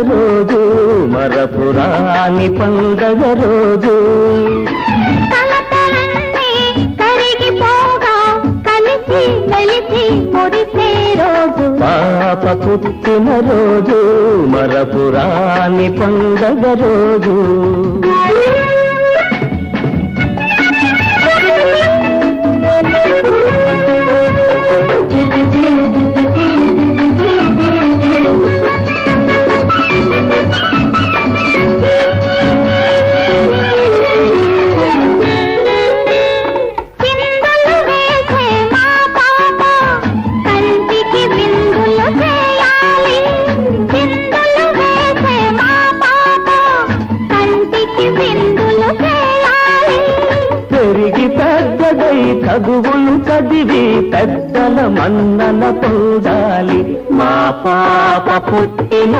రోజు మరపురాని పండగ రోజు పాప పుట్టిన రోజు మరపురాని పండగ రోజు పెద్దదై చదువులు చదివి పెద్దల మన్నన పొందాలి మా పాప పుట్టిన